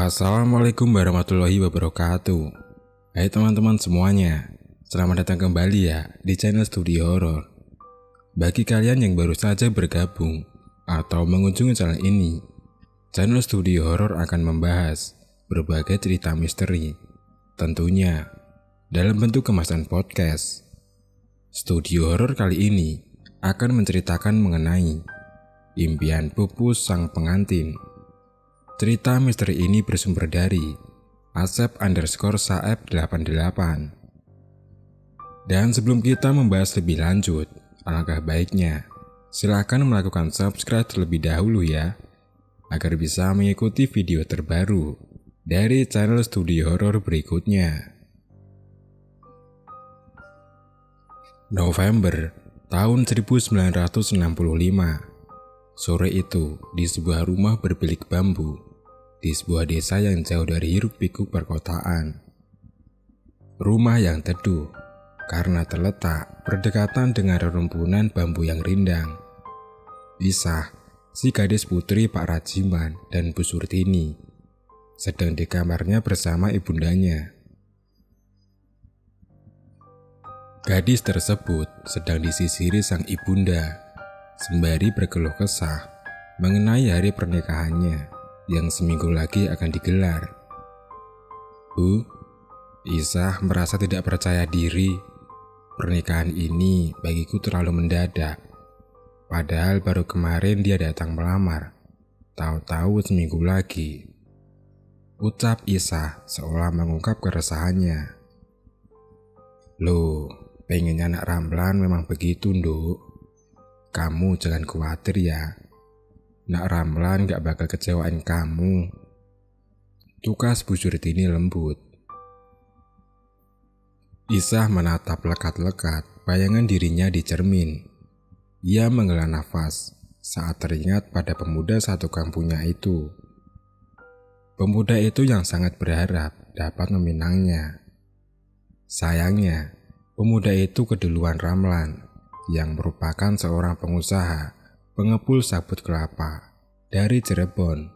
Assalamualaikum warahmatullahi wabarakatuh. Hai teman-teman semuanya, selamat datang kembali ya di channel Studio Horor. Bagi kalian yang baru saja bergabung atau mengunjungi channel ini, channel Studio Horor akan membahas berbagai cerita misteri, tentunya dalam bentuk kemasan podcast. Studio Horor kali ini akan menceritakan mengenai impian pupus sang pengantin. Cerita misteri ini bersumber dari Asep_Saeb88. Dan sebelum kita membahas lebih lanjut, alangkah baiknya silakan melakukan subscribe terlebih dahulu ya, agar bisa mengikuti video terbaru dari channel Studio Horor berikutnya. November tahun 1965. Sore itu, di sebuah rumah berbilik bambu, di sebuah desa yang jauh dari hiruk-pikuk perkotaan. Rumah yang teduh, karena terletak berdekatan dengan rerumpunan bambu yang rindang. Isah, si gadis putri Pak Rajiman dan Bu Surtini, sedang di kamarnya bersama ibundanya. Gadis tersebut sedang disisiri sang ibunda, sembari berkeluh kesah mengenai hari pernikahannya yang seminggu lagi akan digelar. Bu, Isah merasa tidak percaya diri. Pernikahan ini bagiku terlalu mendadak. Padahal baru kemarin dia datang melamar. Tahu-tahu seminggu lagi. Ucap Isah seolah mengungkap keresahannya. Loh, pengennya anak ramlan memang begitu, Nduk. Kamu jangan khawatir ya. Nak Ramlan gak bakal kecewain kamu. Tukas Bu Surtini lembut. Isah menatap lekat-lekat bayangan dirinya di cermin. Ia menghela nafas saat teringat pada pemuda satu kampungnya itu. Pemuda itu yang sangat berharap dapat meminangnya. Sayangnya, pemuda itu keduluan Ramlan, yang merupakan seorang pengusaha pengepul sabut kelapa dari Cirebon.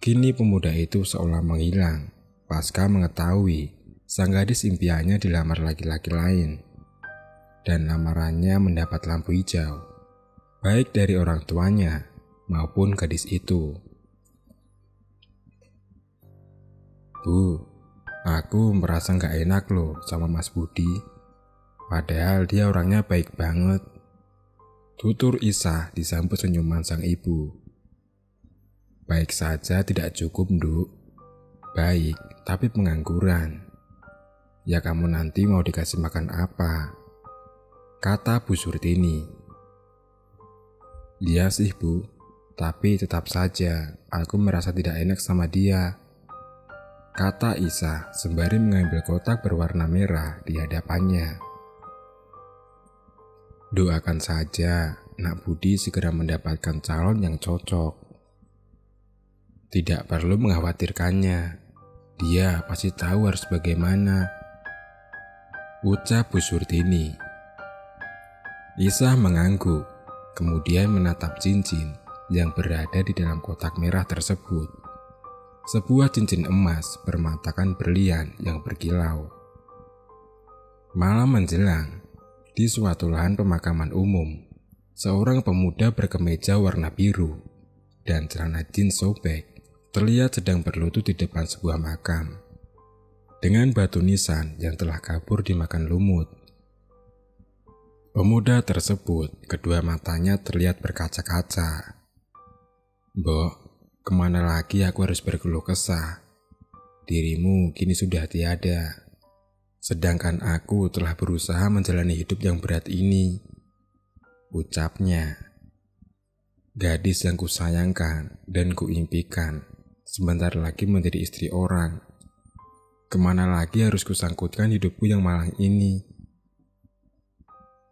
Kini pemuda itu seolah menghilang pasca mengetahui sang gadis impiannya dilamar laki-laki lain, dan lamarannya mendapat lampu hijau, baik dari orang tuanya maupun gadis itu. Bu, aku merasa gak enak loh sama Mas Budi. Padahal dia orangnya baik banget. Tutur Isah disambut senyuman sang ibu. Baik saja tidak cukup, Nduk. Baik, tapi pengangguran. Ya kamu nanti mau dikasih makan apa? Kata Bu Surtini. Iya sih Bu, tapi tetap saja aku merasa tidak enak sama dia. Kata Isah sembari mengambil kotak berwarna merah di hadapannya. Doakan saja Nak Budi segera mendapatkan calon yang cocok. Tidak perlu mengkhawatirkannya. Dia pasti tahu harus bagaimana. Ucap Bu Surtini. Isah mengangguk, kemudian menatap cincin yang berada di dalam kotak merah tersebut. Sebuah cincin emas bermatakan berlian yang berkilau. Malam menjelang, di suatu lahan pemakaman umum, seorang pemuda berkemeja warna biru dan celana jeans sobek terlihat sedang berlutut di depan sebuah makam dengan batu nisan yang telah kabur dimakan lumut. Pemuda tersebut kedua matanya terlihat berkaca-kaca. Mbok, kemana lagi aku harus berkeluh kesah? Dirimu kini sudah tiada. Sedangkan aku telah berusaha menjalani hidup yang berat ini. Ucapnya. Gadis yang kusayangkan dan kuimpikan sebentar lagi menjadi istri orang. Kemana lagi harus kusangkutkan hidupku yang malang ini?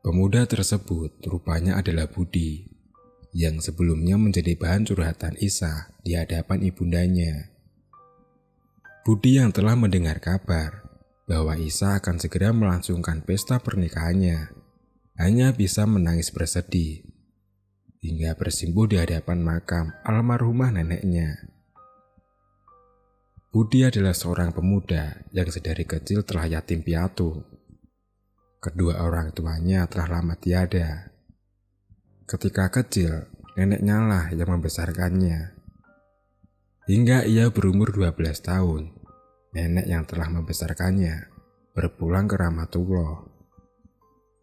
Pemuda tersebut rupanya adalah Budi, yang sebelumnya menjadi bahan curhatan Isah di hadapan ibundanya. Budi yang telah mendengar kabar bahwa Isah akan segera melangsungkan pesta pernikahannya, hanya bisa menangis bersedih, hingga bersimpuh di hadapan makam almarhumah neneknya. Budi adalah seorang pemuda yang sedari kecil telah yatim piatu. Kedua orang tuanya telah lama tiada. Ketika kecil, neneknya lah yang membesarkannya. Hingga ia berumur 12 tahun, nenek yang telah membesarkannya berpulang ke Rahmatullah.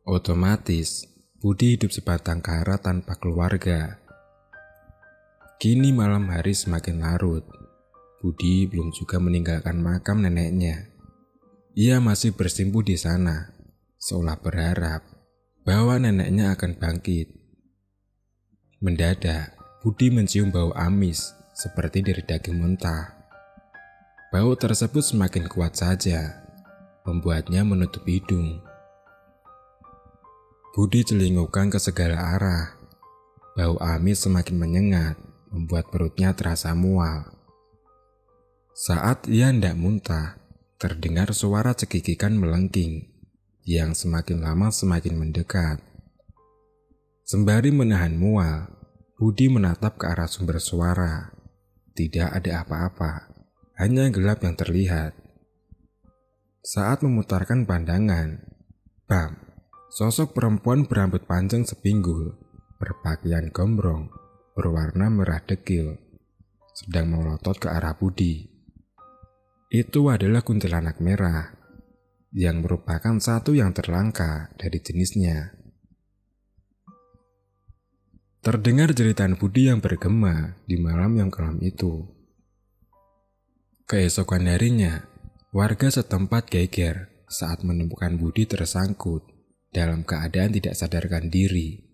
Otomatis, Budi hidup sebatang kara tanpa keluarga. Kini malam hari semakin larut. Budi belum juga meninggalkan makam neneknya. Ia masih bersimpuh di sana, seolah berharap bahwa neneknya akan bangkit. Mendadak, Budi mencium bau amis seperti dari daging mentah. Bau tersebut semakin kuat saja, membuatnya menutup hidung. Budi celingukkan ke segala arah. Bau amis semakin menyengat, membuat perutnya terasa mual. Saat ia hendak muntah, terdengar suara cekikikan melengking yang semakin lama semakin mendekat. Sembari menahan mual, Budi menatap ke arah sumber suara. Tidak ada apa-apa, hanya gelap yang terlihat. Saat memutarkan pandangan, bam, sosok perempuan berambut panjang sepinggul, berpakaian gombrong, berwarna merah dekil, sedang melotot ke arah Budi. Itu adalah kuntilanak merah, yang merupakan satu yang terlangka dari jenisnya. Terdengar jeritan Budi yang bergema di malam yang kelam itu. Keesokan harinya, warga setempat geger saat menemukan Budi tersangkut dalam keadaan tidak sadarkan diri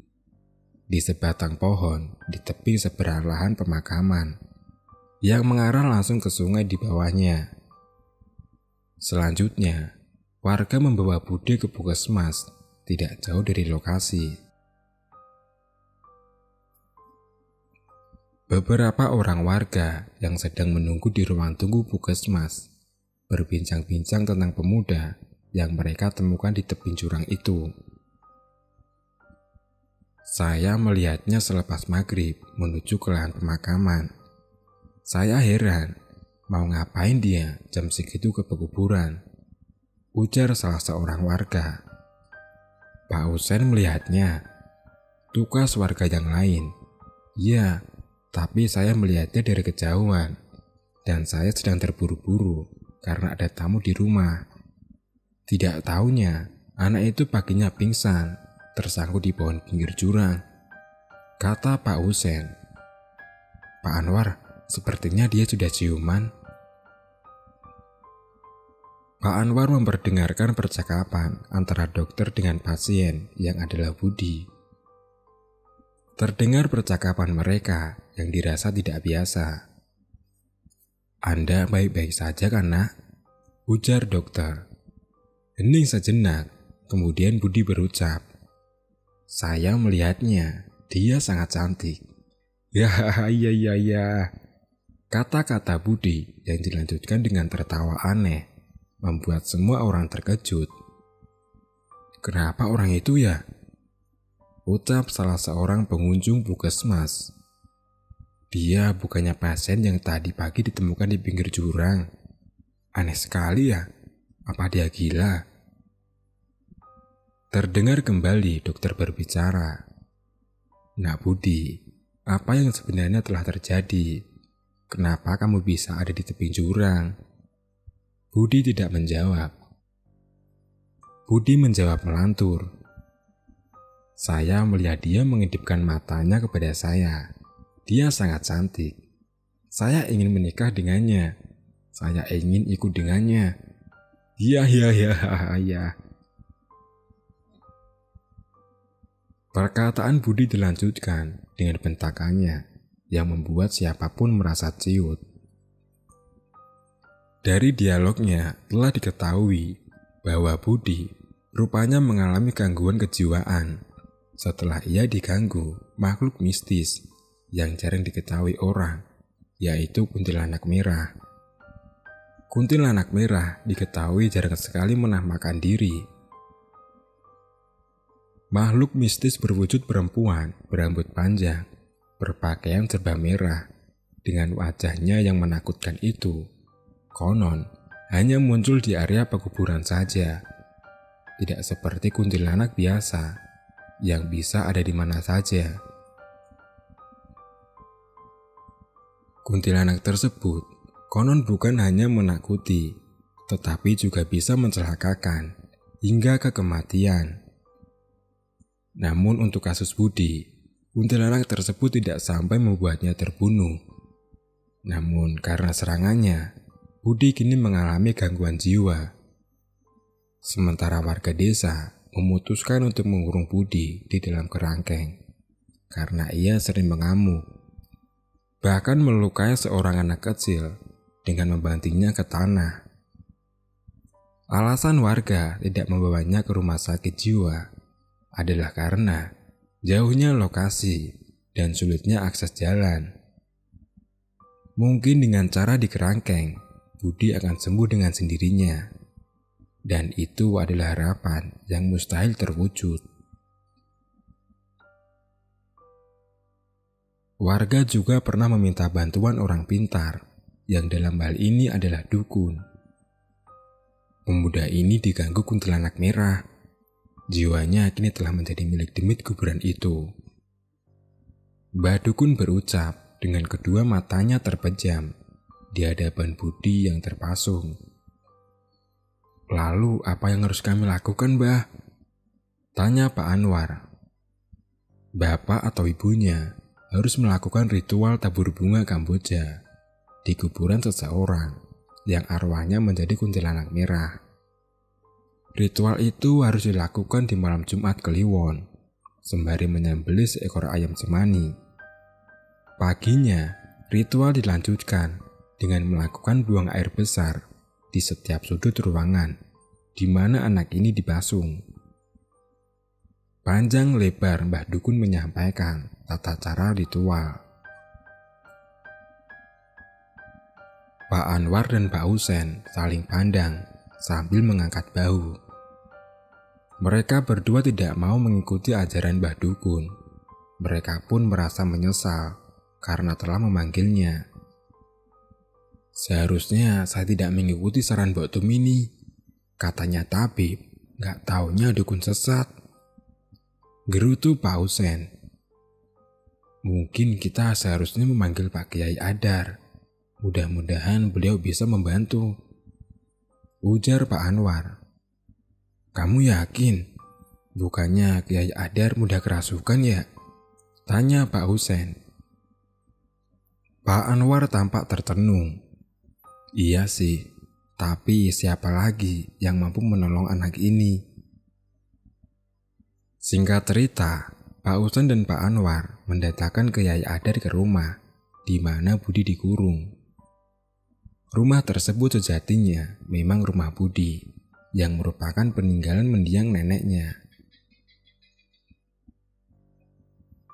di sebatang pohon di tepi seberang lahan pemakaman yang mengarah langsung ke sungai di bawahnya. Selanjutnya, warga membawa Budi ke puskesmas tidak jauh dari lokasi. Beberapa orang warga yang sedang menunggu di ruang tunggu puskesmas berbincang-bincang tentang pemuda yang mereka temukan di tepi jurang itu. Saya melihatnya selepas maghrib menuju ke lahan pemakaman. Saya heran, mau ngapain dia jam segitu ke pekuburan? Ujar salah seorang warga. Pak Husen melihatnya. Tukas warga yang lain. Ya, tapi saya melihatnya dari kejauhan. Dan saya sedang terburu-buru karena ada tamu di rumah. Tidak tahunya, anak itu paginya pingsan, tersangkut di pohon pinggir jurang. Kata Pak Husen. Pak Anwar, sepertinya dia sudah ciuman. Pak Anwar memperdengarkan percakapan antara dokter dengan pasien yang adalah Budi. Terdengar percakapan mereka yang dirasa tidak biasa. Anda baik-baik saja kan, Nak? Ujar dokter. Hening sejenak, kemudian Budi berucap. Saya melihatnya, dia sangat cantik. Ya, iya. Kata-kata Budi yang dilanjutkan dengan tertawa aneh membuat semua orang terkejut. Kenapa orang itu ya? Ucap salah seorang pengunjung puskesmas. Dia bukannya pasien yang tadi pagi ditemukan di pinggir jurang. Aneh sekali ya, apa dia gila? Terdengar kembali dokter berbicara. Nak Budi, apa yang sebenarnya telah terjadi? Kenapa kamu bisa ada di tepi jurang? Budi tidak menjawab. Budi menjawab melantur. Saya melihat dia mengedipkan matanya kepada saya. Dia sangat cantik. Saya ingin menikah dengannya. Saya ingin ikut dengannya. Ya. Perkataan Budi dilanjutkan dengan bentakannya yang membuat siapapun merasa ciut. Dari dialognya telah diketahui bahwa Budi rupanya mengalami gangguan kejiwaan setelah ia diganggu makhluk mistis yang jarang diketahui orang, yaitu kuntilanak merah. Kuntilanak merah diketahui jarang sekali menampakkan diri. Makhluk mistis berwujud perempuan berambut panjang, berpakaian serba merah, dengan wajahnya yang menakutkan itu. Konon, hanya muncul di area pekuburan saja. Tidak seperti kuntilanak biasa, yang bisa ada di mana saja. Kuntilanak tersebut konon bukan hanya menakuti, tetapi juga bisa mencelakakan hingga ke kematian. Namun untuk kasus Budi, kuntilanak tersebut tidak sampai membuatnya terbunuh. Namun karena serangannya, Budi kini mengalami gangguan jiwa. Sementara warga desa memutuskan untuk mengurung Budi di dalam kerangkeng karena ia sering mengamuk, bahkan melukai seorang anak kecil dengan membantingnya ke tanah. Alasan warga tidak membawanya ke rumah sakit jiwa adalah karena jauhnya lokasi dan sulitnya akses jalan. Mungkin dengan cara di kerangkeng, Budi akan sembuh dengan sendirinya. Dan itu adalah harapan yang mustahil terwujud. Warga juga pernah meminta bantuan orang pintar, yang dalam hal ini adalah dukun. Pemuda ini diganggu kuntilanak merah. Jiwanya kini telah menjadi milik demit kuburan itu. Mbah Dukun berucap dengan kedua matanya terpejam di hadapan Budi yang terpasung. "Lalu apa yang harus kami lakukan, Mbah?" tanya Pak Anwar. Bapak atau ibunya harus melakukan ritual tabur bunga Kamboja di kuburan seseorang yang arwahnya menjadi kuntilanak merah. Ritual itu harus dilakukan di malam Jumat Kliwon, sembari menyembelih seekor ayam cemani. Paginya, ritual dilanjutkan dengan melakukan buang air besar di setiap sudut ruangan di mana anak ini dibasung. Panjang lebar Mbah Dukun menyampaikan tata cara ritual. Pak Anwar dan Pak Husen saling pandang sambil mengangkat bahu. Mereka berdua tidak mau mengikuti ajaran Mbah Dukun. Mereka pun merasa menyesal karena telah memanggilnya. "Seharusnya saya tidak mengikuti saran Mbok Tum ini. Katanya tabib, gak taunya dukun sesat," gerutu Pak Husen. "Mungkin kita seharusnya memanggil Pak Kiai Adar. Mudah-mudahan beliau bisa membantu," ujar Pak Anwar. "Kamu yakin? Bukannya Kiai Adar mudah kerasukan ya?" tanya Pak Husen. Pak Anwar tampak tertenung. "Iya sih, tapi siapa lagi yang mampu menolong anak ini?" Singkat cerita, Pak Husen dan Pak Anwar mendatangkan Kiai Adar ke rumah di mana Budi dikurung. Rumah tersebut sejatinya memang rumah Budi, yang merupakan peninggalan mendiang neneknya.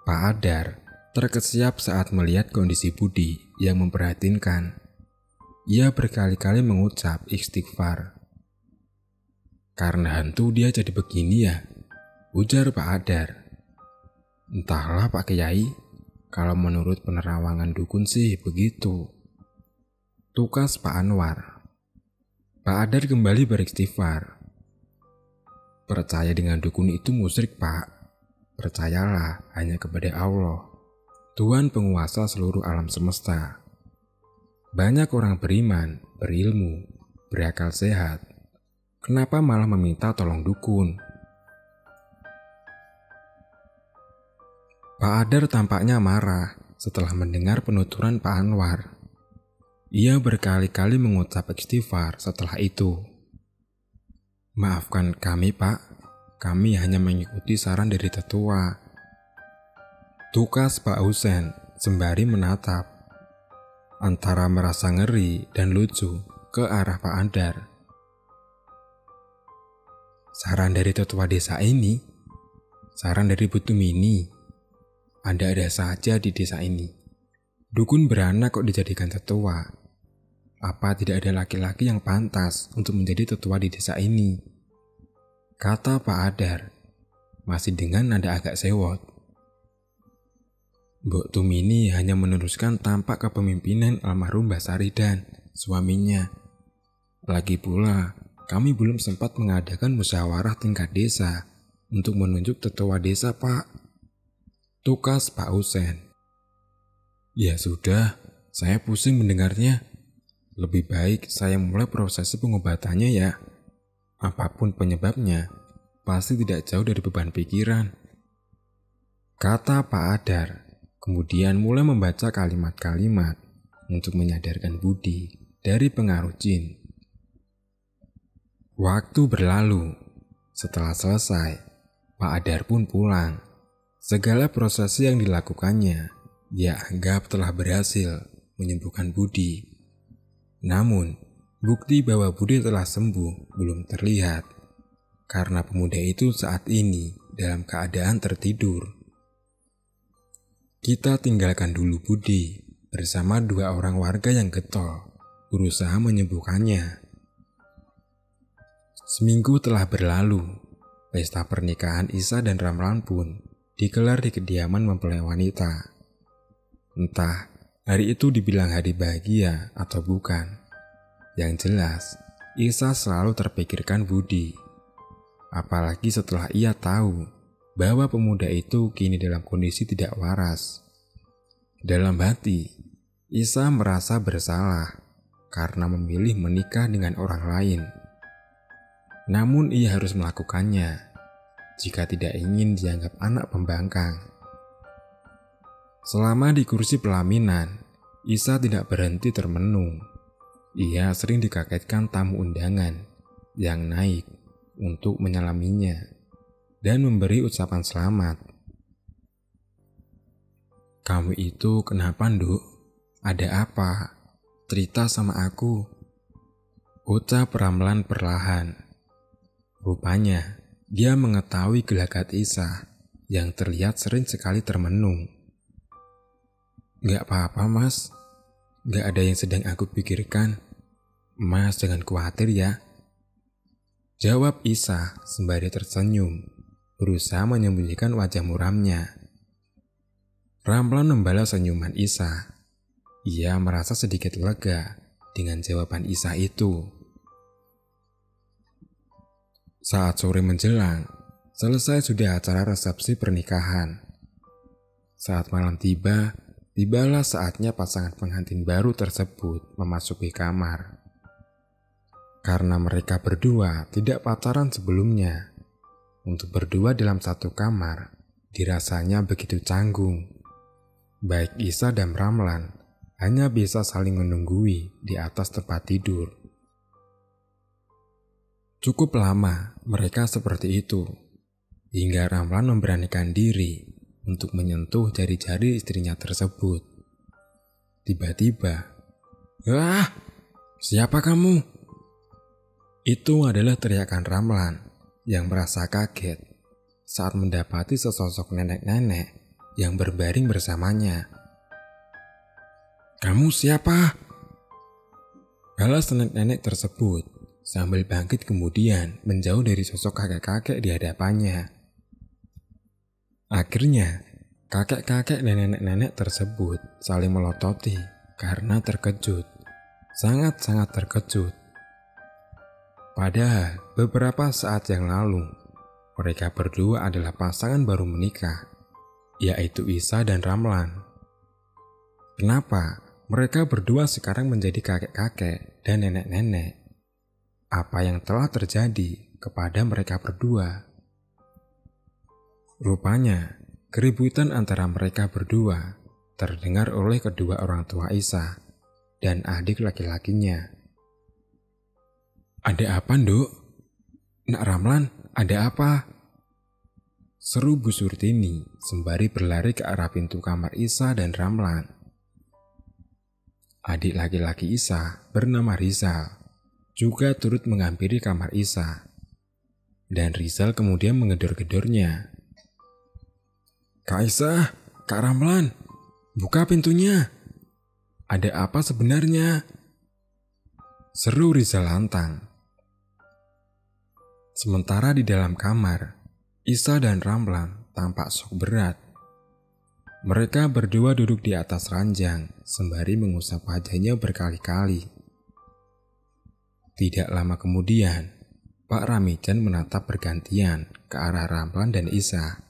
Pak Adar terkesiap saat melihat kondisi Budi yang memprihatinkan. Ia berkali-kali mengucap istighfar. "Karena hantu dia jadi begini ya?" ujar Pak Adar. "Entahlah Pak Kiai, kalau menurut penerawangan dukun sih begitu," tukas Pak Anwar. Pak Adar kembali beristighfar. "Percaya dengan dukun itu musyrik, Pak. Percayalah hanya kepada Allah, Tuhan penguasa seluruh alam semesta. Banyak orang beriman, berilmu, berakal sehat. Kenapa malah meminta tolong dukun?" Pak Adar tampaknya marah setelah mendengar penuturan Pak Anwar. Ia berkali-kali mengucap istighfar setelah itu. "Maafkan kami, Pak. Kami hanya mengikuti saran dari tetua," tukas Pak Husen sembari menatap antara merasa ngeri dan lucu ke arah Pak Adar. "Saran dari tetua desa ini? Saran dari Bu Tumini? Ada-ada saja di desa ini. Dukun beranak kok dijadikan tetua. Apa tidak ada laki-laki yang pantas untuk menjadi tetua di desa ini?" kata Pak Adar, masih dengan nada agak sewot. Mbok Tumini hanya meneruskan tampak kepemimpinan almarhum Mbah Saridan, suaminya, Lagi pula, kami belum sempat mengadakan musyawarah tingkat desa untuk menunjuk tetua desa, Pak. Tukas Pak Husen. Ya sudah, saya pusing mendengarnya. Lebih baik saya mulai prosesi pengobatannya ya. Apapun penyebabnya, pasti tidak jauh dari beban pikiran. Kata Pak Adar, kemudian mulai membaca kalimat-kalimat untuk menyadarkan Budi dari pengaruh jin. Waktu berlalu. Setelah selesai, Pak Adar pun pulang. Segala prosesi yang dilakukannya, dia anggap telah berhasil menyembuhkan Budi. Namun, bukti bahwa Budi telah sembuh belum terlihat, karena pemuda itu saat ini dalam keadaan tertidur. Kita tinggalkan dulu Budi bersama 2 orang warga yang getol, berusaha menyembuhkannya. Seminggu telah berlalu, pesta pernikahan Isa dan Ramlan pun digelar di kediaman mempelai wanita. Entah hari itu dibilang hari bahagia atau bukan. Yang jelas, Isa selalu terpikirkan Budi. Apalagi setelah ia tahu bahwa pemuda itu kini dalam kondisi tidak waras. Dalam hati, Isa merasa bersalah karena memilih menikah dengan orang lain. Namun ia harus melakukannya jika tidak ingin dianggap anak pembangkang. Selama di kursi pelaminan, Isa tidak berhenti termenung. Ia sering dikagetkan tamu undangan yang naik untuk menyalaminya dan memberi ucapan selamat. Kamu itu kenapa, Nduk? Ada apa? Cerita sama aku. Ucap Ramlan perlahan. Rupanya, dia mengetahui gelagat Isa yang terlihat sering sekali termenung. Gak apa-apa, Mas. Gak ada yang sedang aku pikirkan. Mas jangan khawatir ya. Jawab Isa sembari tersenyum, berusaha menyembunyikan wajah muramnya. Ramlan membalas senyuman Isa. Ia merasa sedikit lega dengan jawaban Isa itu. Saat sore menjelang, selesai sudah acara resepsi pernikahan. Saat malam tiba, tibalah saatnya pasangan pengantin baru tersebut memasuki kamar. Karena mereka berdua tidak pacaran sebelumnya, untuk berdua dalam satu kamar dirasanya begitu canggung. Baik Isa dan Ramlan hanya bisa saling menunggui di atas tempat tidur. Cukup lama mereka seperti itu, hingga Ramlan memberanikan diri untuk menyentuh jari-jari istrinya tersebut. Tiba-tiba, "Ah, siapa kamu?" Itu adalah teriakan Ramlan yang merasa kaget saat mendapati sesosok nenek-nenek yang berbaring bersamanya. "Kamu siapa?" Balas nenek-nenek tersebut sambil bangkit kemudian menjauh dari sosok kakek-kakek di hadapannya. Akhirnya, kakek-kakek dan nenek-nenek tersebut saling melototi karena terkejut, sangat-sangat terkejut. Padahal beberapa saat yang lalu, mereka berdua adalah pasangan baru menikah, yaitu Isa dan Ramlan. Kenapa mereka berdua sekarang menjadi kakek-kakek dan nenek-nenek? Apa yang telah terjadi kepada mereka berdua? Rupanya, keributan antara mereka berdua terdengar oleh kedua orang tua Isa dan adik laki-lakinya. "Ada apa, Nduk? Nak Ramlan, ada apa?" seru Bu Surtini sembari berlari ke arah pintu kamar Isa dan Ramlan. Adik laki-laki Isa bernama Rizal juga turut menghampiri kamar Isa, dan Rizal kemudian menggedor-gedornya. "Kak Isa, Kak Ramlan, buka pintunya. Ada apa sebenarnya?" seru Rizal lantang. Sementara di dalam kamar, Isa dan Ramlan tampak shock berat. Mereka berdua duduk di atas ranjang sembari mengusap wajahnya berkali-kali. Tidak lama kemudian, Pak Ramijan menatap bergantian ke arah Ramlan dan Isa.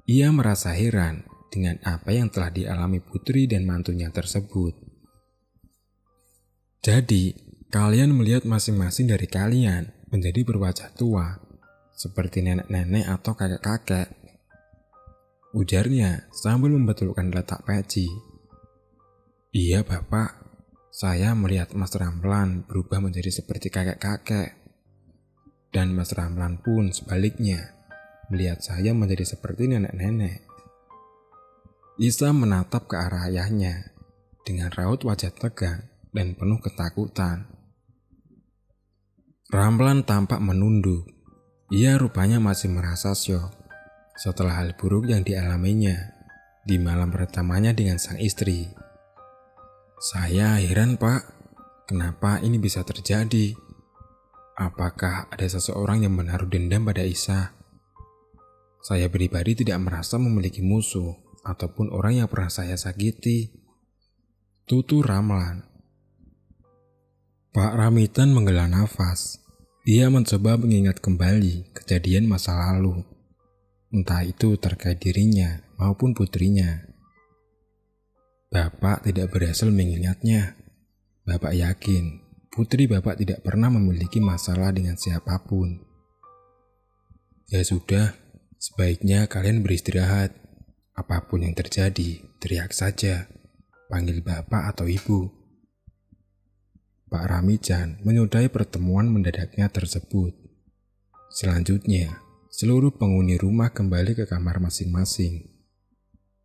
Ia merasa heran dengan apa yang telah dialami putri dan mantunya tersebut. Jadi, kalian melihat masing-masing dari kalian menjadi berwajah tua, seperti nenek-nenek atau kakek-kakek, ujarnya sambil membetulkan letak peci. Iya Bapak, saya melihat Mas Ramlan berubah menjadi seperti kakek-kakek. Dan Mas Ramlan pun sebaliknya, melihat saya menjadi seperti nenek-nenek. Isa menatap ke arah ayahnya dengan raut wajah tegang dan penuh ketakutan. Ramlan tampak menunduk. Ia rupanya masih merasa syok setelah hal buruk yang dialaminya di malam pertamanya dengan sang istri. Saya heran Pak, kenapa ini bisa terjadi? Apakah ada seseorang yang menaruh dendam pada Isa? Saya pribadi tidak merasa memiliki musuh ataupun orang yang pernah saya sakiti, tutur Ramlan. Pak Ramijan menghela nafas. Ia mencoba mengingat kembali kejadian masa lalu, entah itu terkait dirinya maupun putrinya. Bapak tidak berhasil mengingatnya. Bapak yakin putri Bapak tidak pernah memiliki masalah dengan siapapun. Ya sudah, sebaiknya kalian beristirahat. Apapun yang terjadi, teriak saja. Panggil Bapak atau Ibu. Pak Ramijan menyudahi pertemuan mendadaknya tersebut. Selanjutnya, seluruh penghuni rumah kembali ke kamar masing-masing.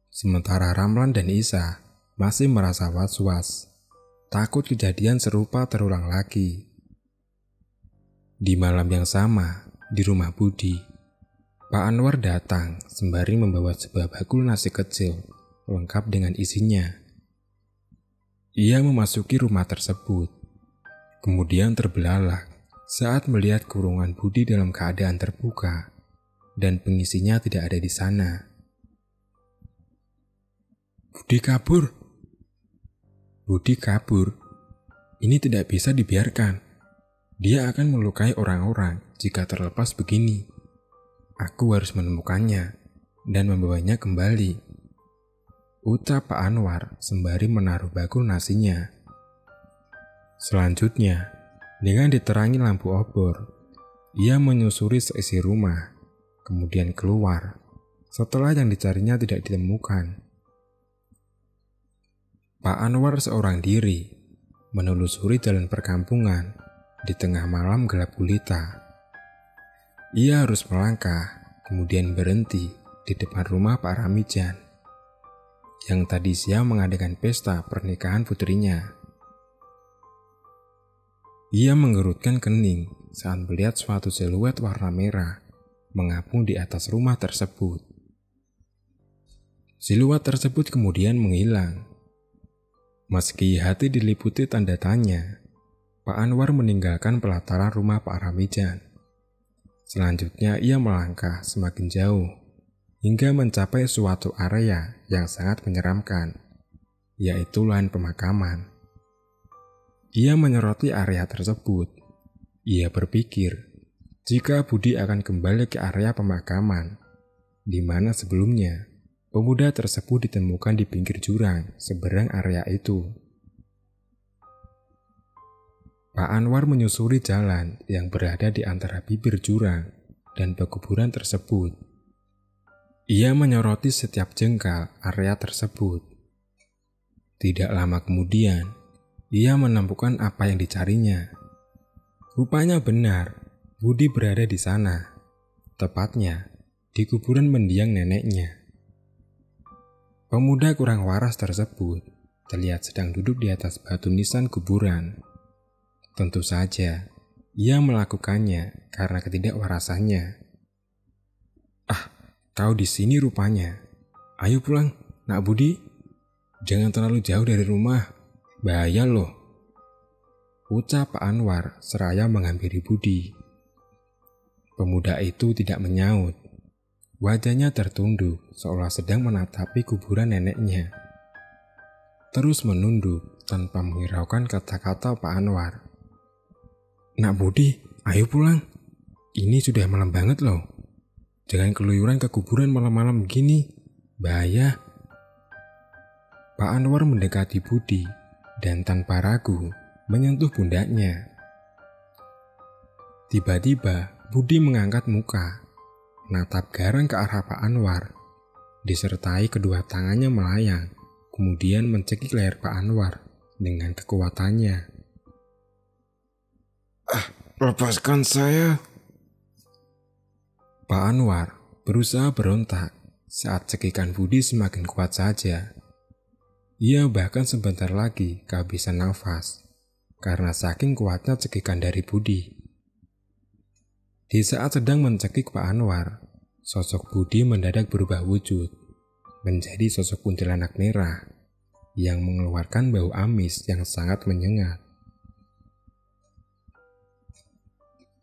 Sementara Ramlan dan Isa masih merasa was-was, takut kejadian serupa terulang lagi. Di malam yang sama, di rumah Budi, Pak Anwar datang sembari membawa sebuah bakul nasi kecil lengkap dengan isinya. Ia memasuki rumah tersebut, kemudian terbelalak saat melihat kurungan Budi dalam keadaan terbuka dan pengisinya tidak ada di sana. Budi kabur. Budi kabur. Ini tidak bisa dibiarkan. Dia akan melukai orang-orang jika terlepas begini. Aku harus menemukannya dan membawanya kembali, ucap Pak Anwar sembari menaruh bakul nasinya. Selanjutnya, dengan diterangi lampu obor, ia menyusuri seisi rumah, kemudian keluar setelah yang dicarinya tidak ditemukan. Pak Anwar seorang diri menelusuri jalan perkampungan di tengah malam gelap gulita. Ia harus melangkah, kemudian berhenti di depan rumah Pak Ramijan, yang tadi siang mengadakan pesta pernikahan putrinya. Ia mengerutkan kening saat melihat suatu siluet warna merah mengapung di atas rumah tersebut. Siluet tersebut kemudian menghilang. Meski hati diliputi tanda tanya, Pak Anwar meninggalkan pelataran rumah Pak Ramijan. Selanjutnya ia melangkah semakin jauh hingga mencapai suatu area yang sangat menyeramkan, yaitu lahan pemakaman. Ia menyoroti area tersebut. Ia berpikir jika Budi akan kembali ke area pemakaman, di mana sebelumnya pemuda tersebut ditemukan di pinggir jurang seberang area itu. Pak Anwar menyusuri jalan yang berada di antara bibir jurang dan pekuburan tersebut. Ia menyoroti setiap jengkal area tersebut. Tidak lama kemudian, ia menemukan apa yang dicarinya. Rupanya benar, Budi berada di sana, tepatnya di kuburan mendiang neneknya. Pemuda kurang waras tersebut terlihat sedang duduk di atas batu nisan kuburan. Tentu saja, ia melakukannya karena ketidakwarasannya. Ah, kau di sini rupanya. Ayo pulang, Nak Budi. Jangan terlalu jauh dari rumah. Bahaya loh, ucap Pak Anwar seraya menghampiri Budi. Pemuda itu tidak menyaut. Wajahnya tertunduk seolah sedang menatapi kuburan neneknya. Terus menunduk tanpa menghiraukan kata-kata Pak Anwar. Nak Budi, ayo pulang. Ini sudah malam banget loh. Jangan keluyuran ke kuburan malam-malam begini. Bahaya. Pak Anwar mendekati Budi dan tanpa ragu menyentuh pundaknya. Tiba-tiba Budi mengangkat muka, natap garang ke arah Pak Anwar, disertai kedua tangannya melayang, kemudian mencekik leher Pak Anwar dengan kekuatannya. Lepaskan saya. Pak Anwar berusaha berontak saat cekikan Budi semakin kuat saja. Ia bahkan sebentar lagi kehabisan nafas karena saking kuatnya cekikan dari Budi. Di saat sedang mencekik Pak Anwar, sosok Budi mendadak berubah wujud menjadi sosok kuntilanak merah yang mengeluarkan bau amis yang sangat menyengat.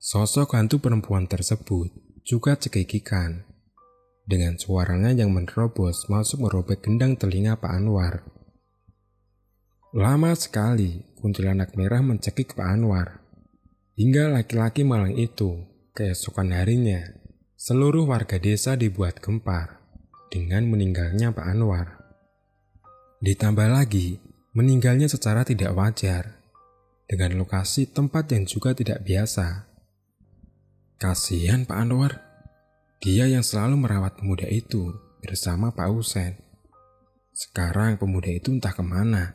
Sosok hantu perempuan tersebut juga cekikikan dengan suaranya yang menerobos masuk merobek gendang telinga Pak Anwar. Lama sekali kuntilanak merah mencekik Pak Anwar, hingga laki-laki malang itu keesokan harinya seluruh warga desa dibuat gempar dengan meninggalnya Pak Anwar. Ditambah lagi meninggalnya secara tidak wajar dengan lokasi tempat yang juga tidak biasa. Kasihan Pak Anwar, dia yang selalu merawat pemuda itu bersama Pak Husen. Sekarang pemuda itu entah kemana.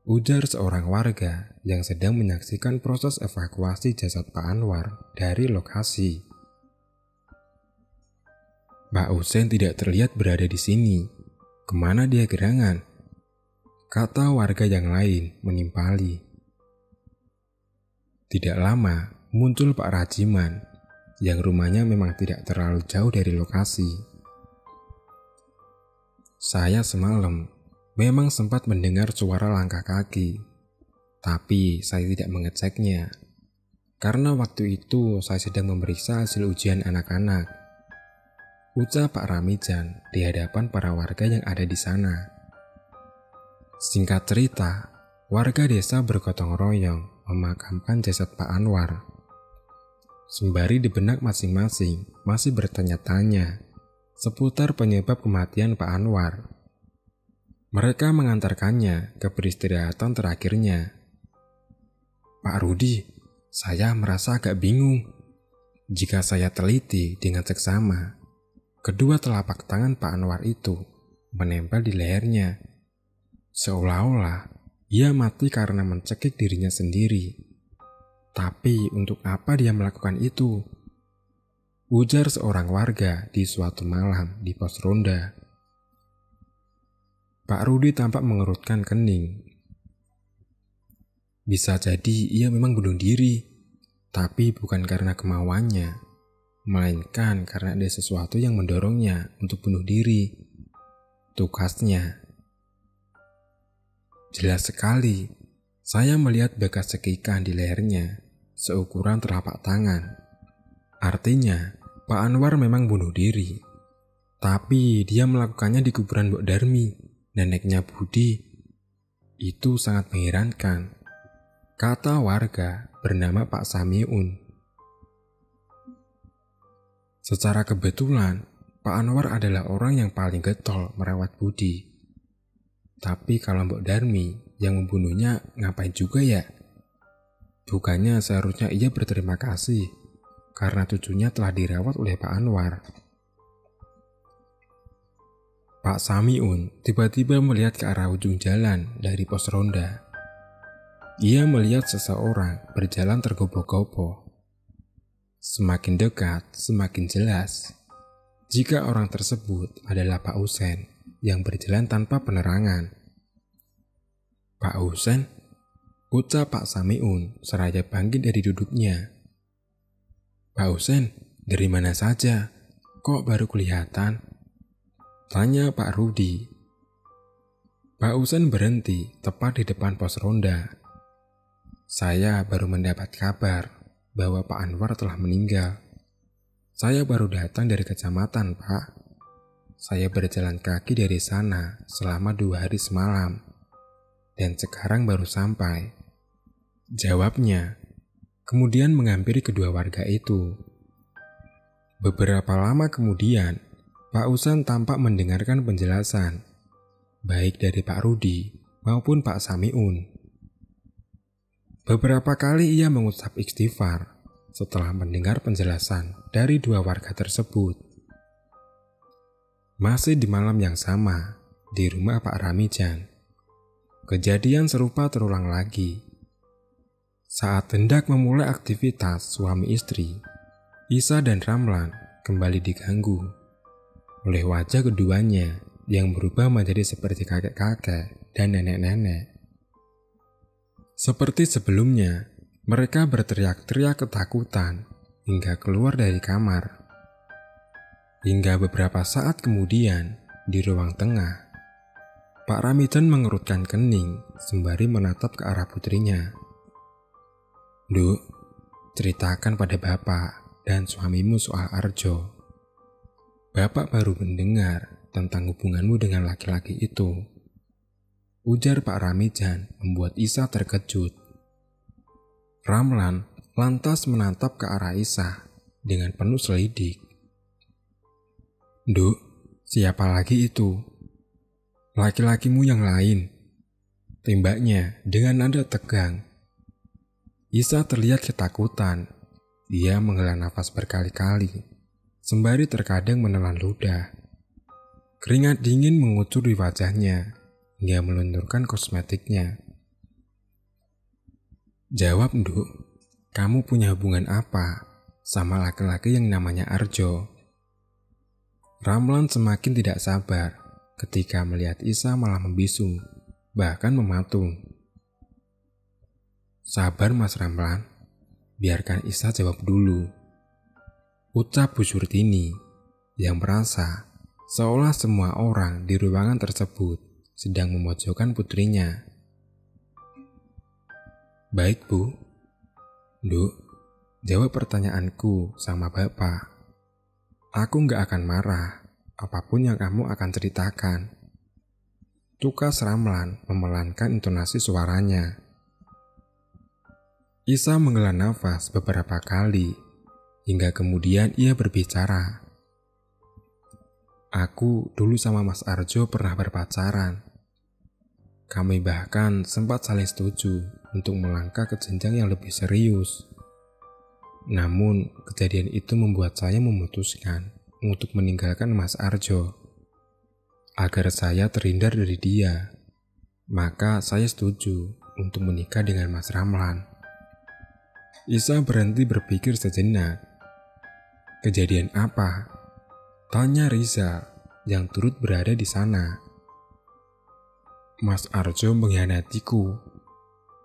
Ujar seorang warga yang sedang menyaksikan proses evakuasi jasad Pak Anwar dari lokasi. Pak Husen tidak terlihat berada di sini. Kemana dia gerangan? Kata warga yang lain menimpali. Tidak lama, muncul Pak Rajiman, yang rumahnya memang tidak terlalu jauh dari lokasi. Saya semalam memang sempat mendengar suara langkah kaki, tapi saya tidak mengeceknya, karena waktu itu saya sedang memeriksa hasil ujian anak-anak. Ucap Pak Ramijan di hadapan para warga yang ada di sana. Singkat cerita, warga desa bergotong royong memakamkan jasad Pak Anwar. Sembari di benak masing-masing masih bertanya-tanya seputar penyebab kematian Pak Anwar. Mereka mengantarkannya ke peristirahatan terakhirnya. Pak Rudi, saya merasa agak bingung. Jika saya teliti dengan seksama, kedua telapak tangan Pak Anwar itu menempel di lehernya. Seolah-olah ia mati karena mencekik dirinya sendiri. Tapi untuk apa dia melakukan itu? Ujar seorang warga di suatu malam di pos ronda. Pak Rudi tampak mengerutkan kening. Bisa jadi ia memang bunuh diri, tapi bukan karena kemauannya, melainkan karena ada sesuatu yang mendorongnya untuk bunuh diri. Tugasnya. Jelas sekali, saya melihat bekas cekikan di lehernya seukuran telapak tangan. Artinya, Pak Anwar memang bunuh diri. Tapi dia melakukannya di kuburan Mbok Darmi, neneknya Budi. Itu sangat mengherankan, kata warga bernama Pak Samiun. Secara kebetulan, Pak Anwar adalah orang yang paling getol merawat Budi. Tapi kalau Mbok Darmi yang membunuhnya ngapain juga ya? Bukannya seharusnya ia berterima kasih karena cucunya telah dirawat oleh Pak Anwar. Pak Samiun tiba-tiba melihat ke arah ujung jalan dari pos ronda. Ia melihat seseorang berjalan tergopoh-gopoh. Semakin dekat, semakin jelas jika orang tersebut adalah Pak Husen yang berjalan tanpa penerangan. Pak Husen, ucap Pak Samiun seraya bangkit dari duduknya. Pak Husen, dari mana saja? Kok baru kelihatan? Tanya Pak Rudi. Pak Husen berhenti tepat di depan pos ronda. Saya baru mendapat kabar bahwa Pak Anwar telah meninggal. Saya baru datang dari kecamatan, Pak. Saya berjalan kaki dari sana selama 2 hari semalam. Dan sekarang baru sampai. Jawabnya. kemudian menghampiri kedua warga itu. Beberapa lama kemudian, Pak Usan tampak mendengarkan penjelasan, baik dari Pak Rudi maupun Pak Samiun. Beberapa kali ia mengucap istighfar setelah mendengar penjelasan dari dua warga tersebut. Masih di malam yang sama, di rumah Pak Ramijan, kejadian serupa terulang lagi. Saat hendak memulai aktivitas suami istri, Isa dan Ramlan kembali diganggu oleh wajah keduanya yang berubah menjadi seperti kakek-kakek dan nenek-nenek. Seperti sebelumnya, mereka berteriak-teriak ketakutan hingga keluar dari kamar. Hingga beberapa saat kemudian, di ruang tengah, Pak Ramijan mengerutkan kening sembari menatap ke arah putrinya. "Duk, ceritakan pada bapak dan suamimu soal Arjo. Bapak baru mendengar tentang hubunganmu dengan laki-laki itu," ujar Pak Ramijan membuat Isa terkejut. Ramlan lantas menatap ke arah Isa dengan penuh selidik. "Duk, siapa lagi itu? Laki-lakimu yang lain?" tembaknya dengan nada tegang. Isa terlihat ketakutan. Dia menghela nafas berkali-kali, sembari terkadang menelan ludah. Keringat dingin mengucur di wajahnya, hingga melunturkan kosmetiknya. "Jawab, Nduk, kamu punya hubungan apa sama laki-laki yang namanya Arjo?" Ramlan semakin tidak sabar ketika melihat Isa malah membisu, bahkan mematung. "Sabar Mas Ramlan, biarkan Isa jawab dulu," ucap Bu Surtini yang merasa seolah semua orang di ruangan tersebut sedang memojokkan putrinya. "Baik Bu. Nduk, jawab pertanyaanku sama Bapak. Aku nggak akan marah apapun yang kamu akan ceritakan," tukas Ramlan memelankan intonasi suaranya. Isa menghela nafas beberapa kali, hingga kemudian ia berbicara. "Aku dulu sama Mas Arjo pernah berpacaran. Kami bahkan sempat saling setuju untuk melangkah ke jenjang yang lebih serius. Namun, kejadian itu membuat saya memutuskan untuk meninggalkan Mas Arjo. Agar saya terhindar dari dia, maka saya setuju untuk menikah dengan Mas Ramlan." Isa berhenti berpikir sejenak. "Kejadian apa?" tanya Riza yang turut berada di sana. "Mas Arjo mengkhianatiku.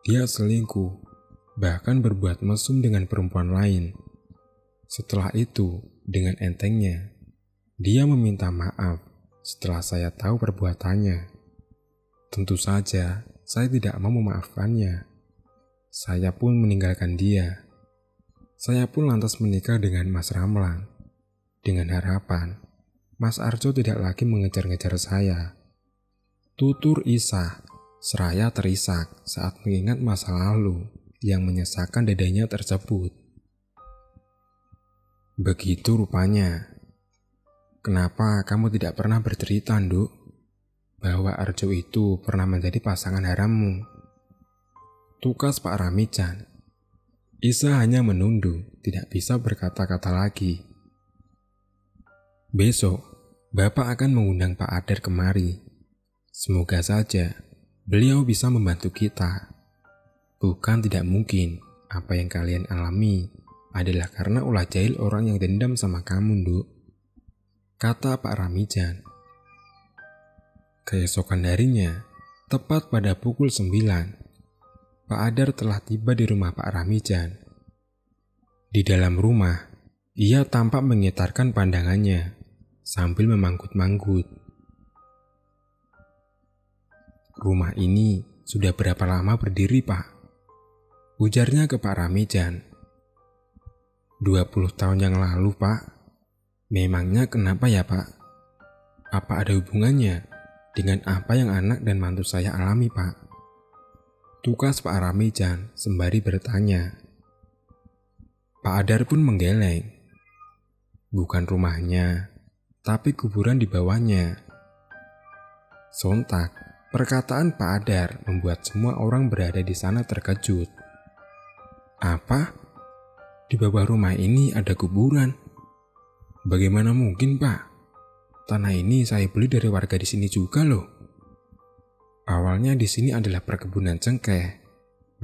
Dia selingkuh, bahkan berbuat mesum dengan perempuan lain. Setelah itu, dengan entengnya, dia meminta maaf setelah saya tahu perbuatannya. Tentu saja, saya tidak mau memaafkannya. Saya pun meninggalkan dia. Saya pun lantas menikah dengan Mas Ramlan, dengan harapan Mas Arjo tidak lagi mengejar-ngejar saya," tutur Isa, seraya terisak saat mengingat masa lalu yang menyesakan dadanya tersebut. "Begitu rupanya. Kenapa kamu tidak pernah bercerita, Nduk, bahwa Arjo itu pernah menjadi pasangan harammu?" tukas Pak Ramijan. Isa hanya menunduk, tidak bisa berkata-kata lagi. "Besok, Bapak akan mengundang Pak Adar kemari. Semoga saja beliau bisa membantu kita. Bukan tidak mungkin apa yang kalian alami adalah karena ulah jahil orang yang dendam sama kamu, Nduk," kata Pak Ramijan. Keesokan harinya, tepat pada pukul 9, Pak Adar telah tiba di rumah Pak Ramijan. Di dalam rumah, ia tampak mengitarkan pandangannya sambil memanggut-manggut. "Rumah ini sudah berapa lama berdiri, Pak?" ujarnya ke Pak Ramijan. 20 tahun yang lalu, Pak. Memangnya kenapa ya, Pak? Apa ada hubungannya dengan apa yang anak dan mantu saya alami, Pak?" tukas Pak Ramijan sembari bertanya. Pak Adar pun menggeleng. Bukan rumahnya, tapi kuburan di bawahnya. Sontak, perkataan Pak Adar membuat semua orang berada di sana terkejut. Apa? Di bawah rumah ini ada kuburan? Bagaimana mungkin, Pak? Tanah ini saya beli dari warga di sini juga loh. Awalnya di sini adalah perkebunan cengkeh,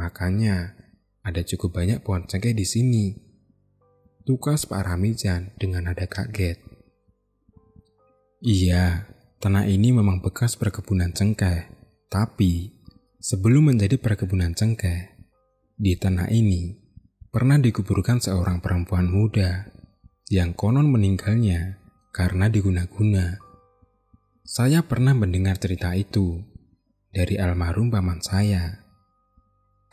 makanya ada cukup banyak pohon cengkeh di sini. Tukas Pak Ramijan dengan nada kaget. Iya, tanah ini memang bekas perkebunan cengkeh, tapi sebelum menjadi perkebunan cengkeh, di tanah ini pernah dikuburkan seorang perempuan muda yang konon meninggalnya karena diguna-guna. Saya pernah mendengar cerita itu dari almarhum paman saya,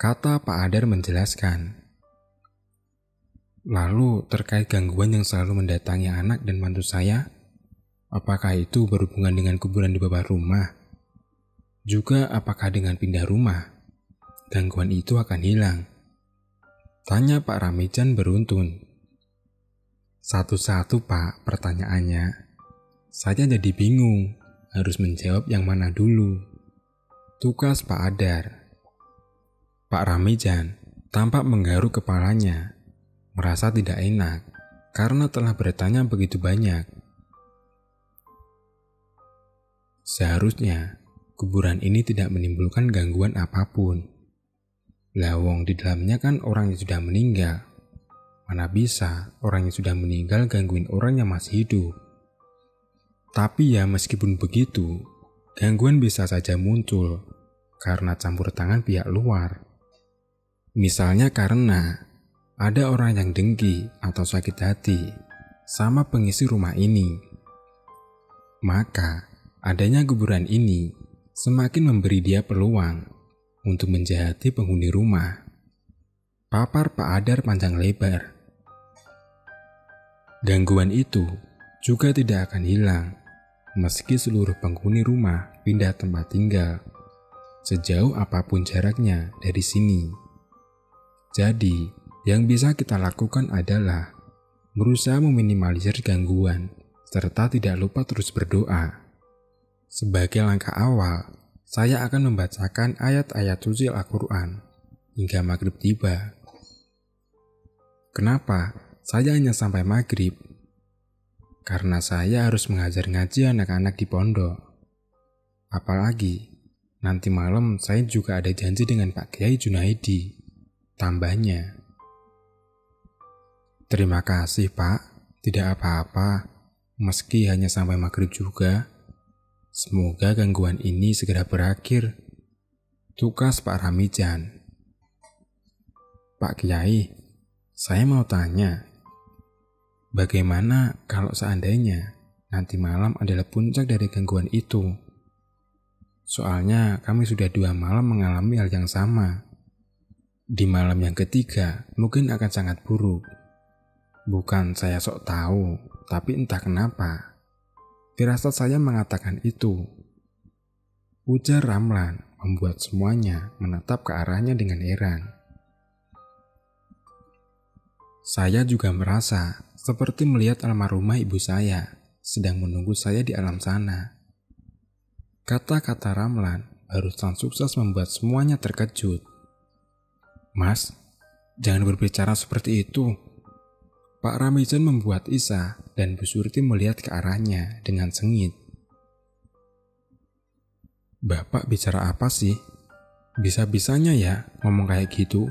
kata Pak Adar menjelaskan. Lalu terkait gangguan yang selalu mendatangi anak dan mantu saya, apakah itu berhubungan dengan kuburan di bawah rumah? Juga apakah dengan pindah rumah, gangguan itu akan hilang? Tanya Pak Ramijan beruntun. Satu-satu Pak pertanyaannya. Saya jadi bingung, harus menjawab yang mana dulu. Tukas Pak Adar. Pak Ramijan tampak menggaruk kepalanya, merasa tidak enak karena telah bertanya begitu banyak. Seharusnya kuburan ini tidak menimbulkan gangguan apapun. Lawong di dalamnya kan orang yang sudah meninggal. Mana bisa orang yang sudah meninggal gangguin orang yang masih hidup. Tapi ya meskipun begitu, gangguan bisa saja muncul karena campur tangan pihak luar. Misalnya karena ada orang yang dengki atau sakit hati sama pengisi rumah ini. Maka adanya kuburan ini semakin memberi dia peluang untuk menjahati penghuni rumah. Papar Pak Adar panjang lebar. Gangguan itu juga tidak akan hilang meski seluruh penghuni rumah pindah tempat tinggal, sejauh apapun jaraknya dari sini. Jadi, yang bisa kita lakukan adalah berusaha meminimalisir gangguan, serta tidak lupa terus berdoa. Sebagai langkah awal, saya akan membacakan ayat-ayat suci Al-Quran hingga maghrib tiba. Kenapa saya hanya sampai maghrib? Karena saya harus mengajar ngaji anak-anak di pondok. Apalagi, nanti malam saya juga ada janji dengan Pak Kiai Junaidi. Tambahnya. Terima kasih Pak, tidak apa-apa, meski hanya sampai maghrib juga. Semoga gangguan ini segera berakhir. Tukas Pak Ramijan. Pak Kiai, saya mau tanya, bagaimana kalau seandainya nanti malam adalah puncak dari gangguan itu? Soalnya kami sudah 2 malam mengalami hal yang sama. Di malam yang ketiga mungkin akan sangat buruk. Bukan saya sok tahu, tapi entah kenapa firasat saya mengatakan itu. Ujar Ramlan membuat semuanya menatap ke arahnya dengan heran. Saya juga merasa seperti melihat almarhumah ibu saya sedang menunggu saya di alam sana. Kata-kata Ramlan barusan sukses membuat semuanya terkejut. Mas, jangan berbicara seperti itu. Pak Ramijan membuat Isa dan Bu Surti melihat ke arahnya dengan sengit. Bapak bicara apa sih? Bisa-bisanya ya ngomong kayak gitu.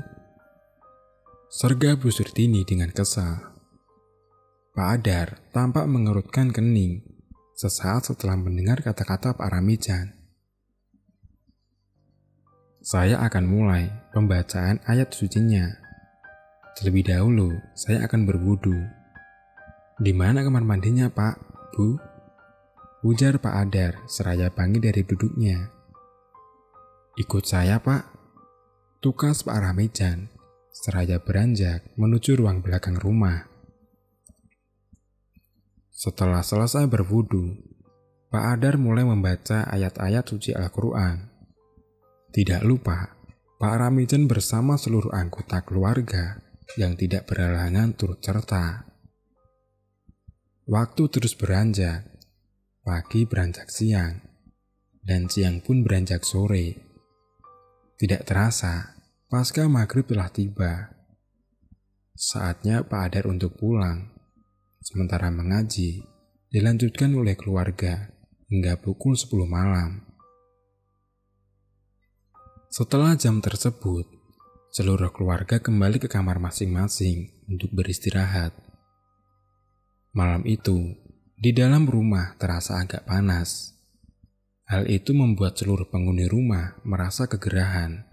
Serga Bu Surtini dengan kesal. Pak Adar tampak mengerutkan kening sesaat setelah mendengar kata-kata Pak Ramijan. Saya akan mulai pembacaan ayat sucinya. Terlebih dahulu, saya akan berwudu. Di mana kamar mandinya, Pak, Bu? Ujar Pak Adar seraya bangkit dari duduknya. Ikut saya, Pak. Tukas Pak Ramijan seraya beranjak menuju ruang belakang rumah. Setelah selesai berwudu, Pak Adar mulai membaca ayat-ayat suci Al-Quran. Tidak lupa, Pak Ramijan bersama seluruh anggota keluarga yang tidak berhalangan turut serta. Waktu terus beranjak, pagi beranjak siang, dan siang pun beranjak sore. Tidak terasa, pasca maghrib telah tiba. Saatnya Pak Adar untuk pulang, sementara mengaji dilanjutkan oleh keluarga hingga pukul 10 malam. Setelah jam tersebut, seluruh keluarga kembali ke kamar masing-masing untuk beristirahat. Malam itu, di dalam rumah terasa agak panas. Hal itu membuat seluruh penghuni rumah merasa kegerahan.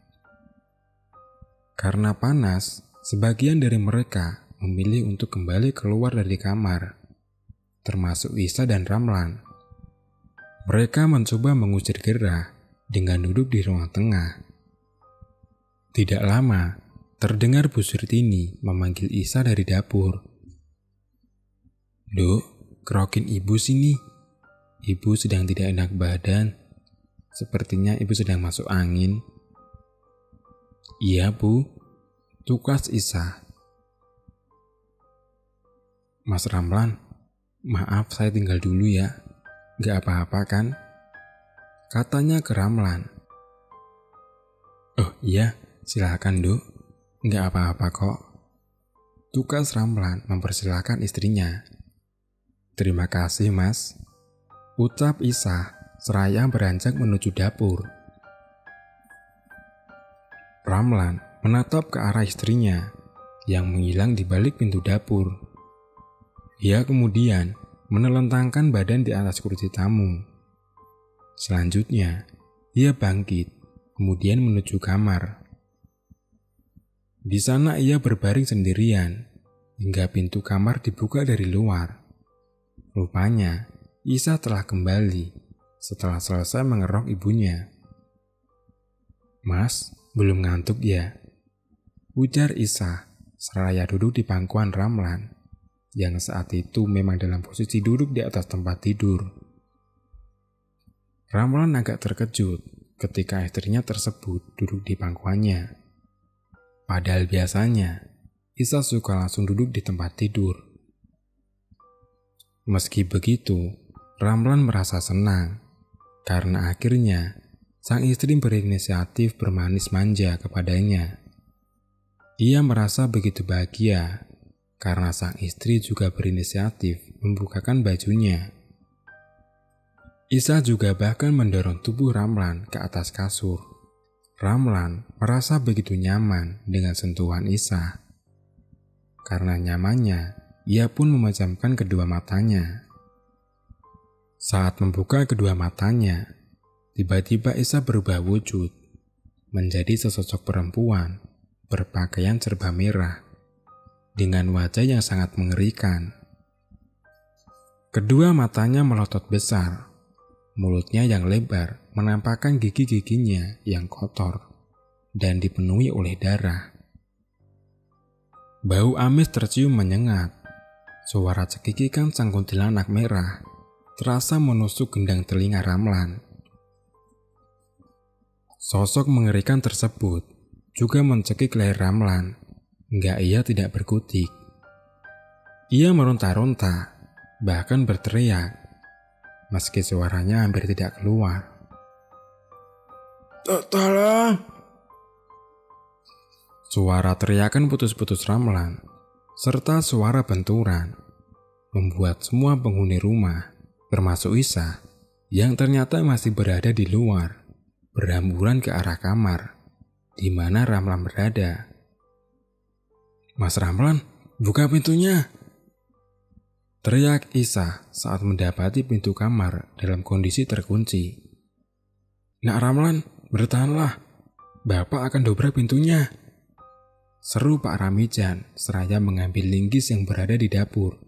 Karena panas, sebagian dari mereka memilih untuk kembali keluar dari kamar, termasuk Isa dan Ramlan. Mereka mencoba mengusir gerah dengan duduk di ruang tengah. Tidak lama, terdengar Bu Surtini memanggil Isa dari dapur. "Duk, kerokin ibu sini. Ibu sedang tidak enak badan. Sepertinya ibu sedang masuk angin." "Iya, Bu," tukas Isa. "Mas Ramlan, maaf saya tinggal dulu ya. Gak apa-apa kan?" katanya ke Ramlan. "Oh iya, silakan Duk. Gak apa-apa kok," tukas Ramlan mempersilahkan istrinya. "Terima kasih Mas," ucap Isa seraya beranjak menuju dapur. Ramlan menatap ke arah istrinya yang menghilang di balik pintu dapur. Ia kemudian menelentangkan badan di atas kursi tamu. Selanjutnya, ia bangkit, kemudian menuju kamar. Di sana ia berbaring sendirian, hingga pintu kamar dibuka dari luar. Rupanya, Isa telah kembali setelah selesai mengerok ibunya. "Mas, belum ngantuk ya?" ujar Isa seraya duduk di pangkuan Ramlan, yang saat itu memang dalam posisi duduk di atas tempat tidur. Ramlan agak terkejut ketika istrinya tersebut duduk di pangkuannya. Padahal biasanya, Isa suka langsung duduk di tempat tidur. Meski begitu, Ramlan merasa senang karena akhirnya sang istri berinisiatif bermanis manja kepadanya. Ia merasa begitu bahagia karena sang istri juga berinisiatif membukakan bajunya. Isa juga bahkan mendorong tubuh Ramlan ke atas kasur. Ramlan merasa begitu nyaman dengan sentuhan Isa. Karena nyamannya, ia pun memejamkan kedua matanya. Saat membuka kedua matanya, tiba-tiba Isa berubah wujud menjadi sesosok perempuan berpakaian serba merah dengan wajah yang sangat mengerikan. Kedua matanya melotot besar, mulutnya yang lebar menampakkan gigi-giginya yang kotor dan dipenuhi oleh darah. Bau amis tercium menyengat. Suara cekikikan sang kuntilanak merah terasa menusuk gendang telinga Ramlan. Sosok mengerikan tersebut juga mencekik leher Ramlan hingga ia tidak berkutik. Ia meronta-ronta, bahkan berteriak, meski suaranya hampir tidak keluar. "Tolong!" Suara teriakan putus-putus Ramlan serta suara benturan membuat semua penghuni rumah, termasuk Isa, yang ternyata masih berada di luar, berhamburan ke arah kamar di mana Ramlan berada. "Mas Ramlan, buka pintunya!" teriak Isa saat mendapati pintu kamar dalam kondisi terkunci. "Nak Ramlan, bertahanlah. Bapak akan dobrak pintunya," seru Pak Ramijan seraya mengambil linggis yang berada di dapur.